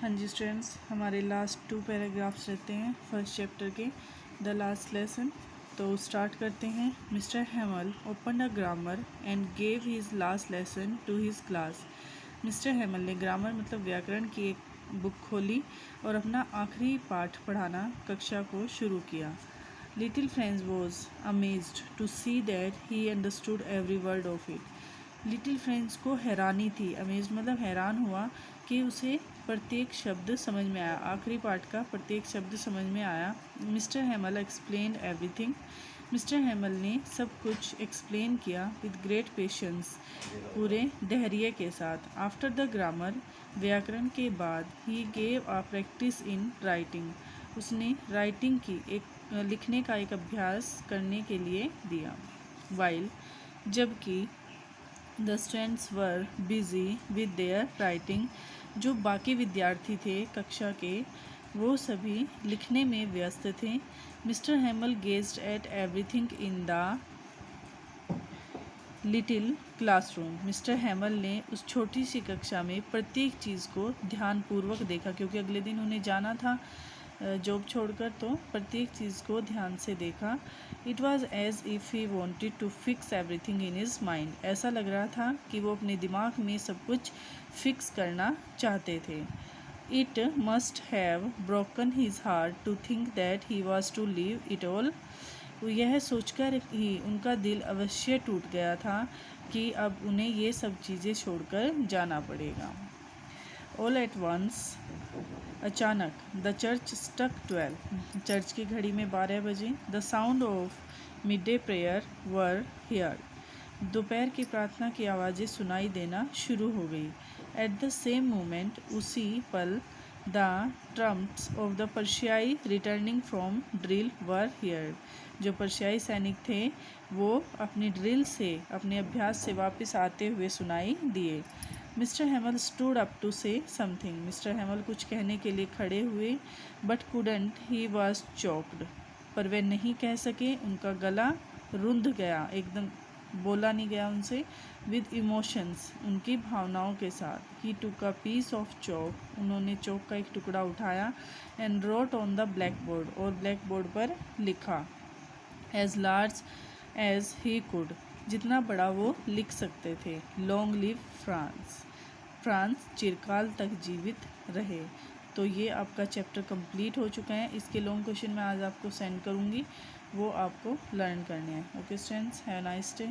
हाँ जी स्टूडेंट्स, हमारे लास्ट 2 पैराग्राफ्स रहते हैं फर्स्ट चैप्टर के, द लास्ट लेसन। तो स्टार्ट करते हैं। Mister Hamel open a grammar and gave his last lesson to his class. Mister Hamel ने ग्रामर मतलब व्याकरण की एक बुक खोली और अपना आखिरी पाठ पढ़ाना कक्षा को शुरू किया। Little friends was amazed to see that he understood every word of it. Little friends को हैरानी थी, अमेज मतलब हैरान हुआ कि उसे प्रत्येक शब्द समझ में आया, आखिरी पार्ट का प्रत्येक शब्द समझ में आया। Mister Hamel explained everything. Mister Hamel ने सब कुछ एक्सप्लेन किया विद ग्रेट पेशेंस, पूरे धैर्य के साथ। आफ्टर द ग्रामर, व्याकरण के बाद, he gave a practice in writing, उसने राइटिंग की लिखने का एक अभ्यास करने के लिए दिया। वाइल, जबकि the students were busy with their writing, जो बाकी विद्यार्थी थे कक्षा के वो सभी लिखने में व्यस्त थे। Mister Hamel gazed at everything in the little classroom. Mister Hamel ने उस छोटी सी कक्षा में प्रत्येक चीज़ को ध्यानपूर्वक देखा, क्योंकि अगले दिन उन्हें जाना था जॉब छोड़कर, तो प्रत्येक चीज़ को ध्यान से देखा। It was as if he wanted to fix everything in his mind, ऐसा लग रहा था कि वो अपने दिमाग में सब कुछ फिक्स करना चाहते थे। It must have broken his heart to think that he was to leave it all, यह सोचकर ही उनका दिल अवश्य टूट गया था कि अब उन्हें ये सब चीज़ें छोड़कर जाना पड़ेगा। ऑल एट वंस, अचानक, द चर्च स्टक 12, चर्च की घड़ी में 12 बजे। The sound of mid day prayer were here, दोपहर की प्रार्थना की आवाज़ें सुनाई देना शुरू हो गई। एट द सेम मोमेंट, उसी पल, द ट्रम्प्स ऑफ द पर्शियाई returning from drill were here, जो पर्शियाई सैनिक थे वो अपनी ड्रिल से, अपने अभ्यास से वापस आते हुए सुनाई दिए। Mister Hamel stood up to say something, mister Hamel कुछ कहने के लिए खड़े हुए, but couldn't, he was choked, पर वे नहीं कह सके, उनका गला रुंध गया, एकदम बोला नहीं गया उनसे। विद इमोशंस, उनकी भावनाओं के साथ। ही टुक अ पीस ऑफ चौक, उन्होंने चौक का एक टुकड़ा उठाया। And wrote on the blackboard, और ब्लैक बोर्ड पर लिखा। As large as he could, जितना बड़ा वो लिख सकते थे। लॉन्ग लिव फ्रांस, फ्रांस चिरकाल तक जीवित रहे। तो ये आपका चैप्टर कंप्लीट हो चुका है। इसके लॉन्ग क्वेश्चन मैं आज आपको सेंड करूँगी, वो आपको लर्न करने हैं। Okay students, have a nice day.